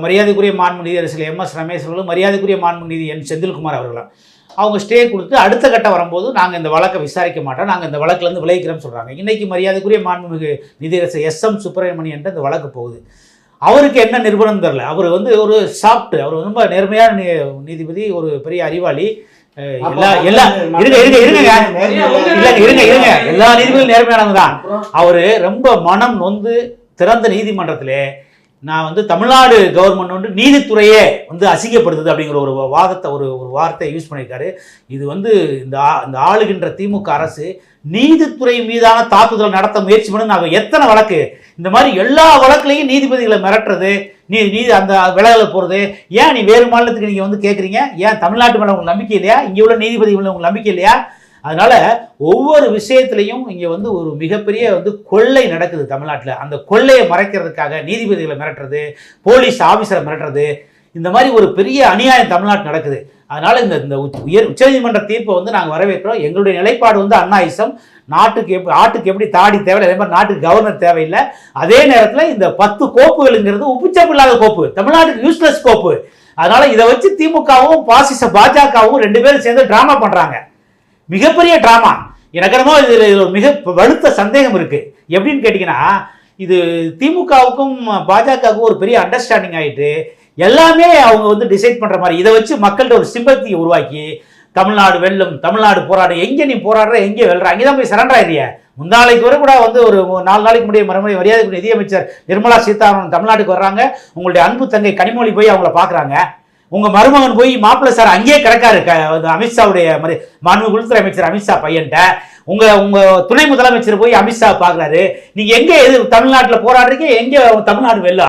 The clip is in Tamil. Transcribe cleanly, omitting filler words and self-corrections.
மரியாதைக்குரிய மாண்பு நீதியரசர் MS ரமேஷ் அவர்களும் மரியாதைக்குரிய மாண்பு நீதி N செந்தில்குமார் அவர்களும் அவங்க ஸ்டே கொடுத்து அடுத்த கட்டம் வரும்போது நாங்கள் இந்த வழக்கை விசாரிக்க மாட்டோம், நாங்கள் இந்த வழக்கிலேருந்து விளைவிக்கிறோம்னு சொல்கிறாங்க. இன்றைக்கி மரியாதைக்குரிய மாண்புமிகு நீதியரசர் SM சுப்பிரமணியன் என்ற இந்த வழக்கு போகுது. அவருக்கு என்ன நிறுவனம் தெரில, அவர் வந்து ஒரு சாஃப்ட், அவர் ரொம்ப நேர்மையான நீதிபதி, ஒரு பெரிய அறிவாளி. எல்லா நீதிபதியும் நேர்மையானவங்க தான். அவரு ரொம்ப மனம் நொந்து திறந்த நீதிமன்றத்திலே நான் வந்து தமிழ்நாடு கவர்மெண்ட் வந்து நீதித்துறையே வந்து அசிங்கப்படுத்துது அப்படிங்கிற ஒரு வாதத்தை ஒரு வார்த்தையை யூஸ் பண்ணியிருக்காரு. இது வந்து இந்த ஆளுகின்ற திமுக அரசு நீதித்துறை மீதான தாக்குதல் நடத்த முயற்சி பண்ணு. நாங்கள் எத்தனை வழக்கு இந்த மாதிரி எல்லா வழக்குலையும் நீதிபதிகளை மிரட்டுறது, நீதி அந்த விலகில் போகிறது. ஏன் நீ வேறு மாநிலத்துக்கு நீங்கள் வந்து கேட்குறீங்க? ஏன் தமிழ்நாட்டு மேலே உங்களுக்கு நம்பிக்கை இல்லையா? இங்கே உள்ள நீதிபதி மேலே உங்களுக்கு நம்பிக்கை இல்லையா? அதனால் ஒவ்வொரு விஷயத்துலையும் இங்கே வந்து ஒரு மிகப்பெரிய வந்து கொள்ளை நடக்குது தமிழ்நாட்டில். அந்த கொள்ளையை மறைக்கிறதுக்காக நீதிபதிகளை மிரட்டுறது, போலீஸ் ஆஃபீஸரை மிரட்டுறது, இந்த மாதிரி ஒரு பெரிய அநியாயம் தமிழ்நாட்டில் நடக்குது. அதனால் இந்த உச்சநீதிமன்ற தீர்ப்பை வந்து நாங்கள் வரவேற்கிறோம். எங்களுடைய நிலைப்பாடு வந்து அண்ணாயிசம். ஆட்டுக்கு எப்படி தாடி தேவையில்லை, அதே மாதிரி நாட்டுக்கு கவர்னர் தேவையில்லை. அதே நேரத்தில் இந்த 10 கோப்புகளுங்கிறது உப்புச்சப்பு இல்லாத கோப்பு, தமிழ்நாட்டுக்கு யூஸ்லெஸ் கோப்பு. அதனால இதை வச்சு திமுகவும் பாசிச பாஜகவும் 2 பேரும் சேர்ந்து டிராமா பண்றாங்க, மிகப்பெரிய டிராமா. எனக்கு என்னமோ இதில் ஒரு மிக வலுத்த சந்தேகம் இருக்கு. எப்படின்னு கேட்டீங்கன்னா, இது திமுகவுக்கும் பாஜகவுக்கும் ஒரு பெரிய அண்டர்ஸ்டாண்டிங் ஆயிட்டு எல்லாமே அவங்க வந்து டிசைட் பண்ற மாதிரி, இதை வச்சு மக்கள்கிட்ட ஒரு சிம்பத்தியை உருவாக்கி தமிழ்நாடு வெல்லும், தமிழ்நாடு போராடு, எங்கே நீ போராடுற எங்கே வெல்ற அங்கே தான் போய் சரண்டர் ஆயிடுறிய. முந்தாளைக்கு வரை கூட வந்து ஒரு 4 நாளைக்கு முன்னாடி மரியாதைக்குரிய நிதியமைச்சர் நிர்மலா சீதாராமன் தமிழ்நாட்டுக்கு வர்றாங்க. உங்களுடைய அன்பு தங்கை கனிமொழி போய் அவங்கள பார்க்குறாங்க. உங்க மருமகன் போய் மாப்பிள்ளை சார் அங்கேயே கிடக்காரு அமித்ஷாவுடைய மாண்பு உள்துறை அமைச்சர் அமித்ஷா பையன்ட்ட. உங்க துணை முதலமைச்சர் போய் அமித்ஷா பார்க்குறாரு. நீங்க எங்கே தமிழ்நாட்டில் போராடுறீங்க, எங்கே தமிழ்நாடு வெல்ல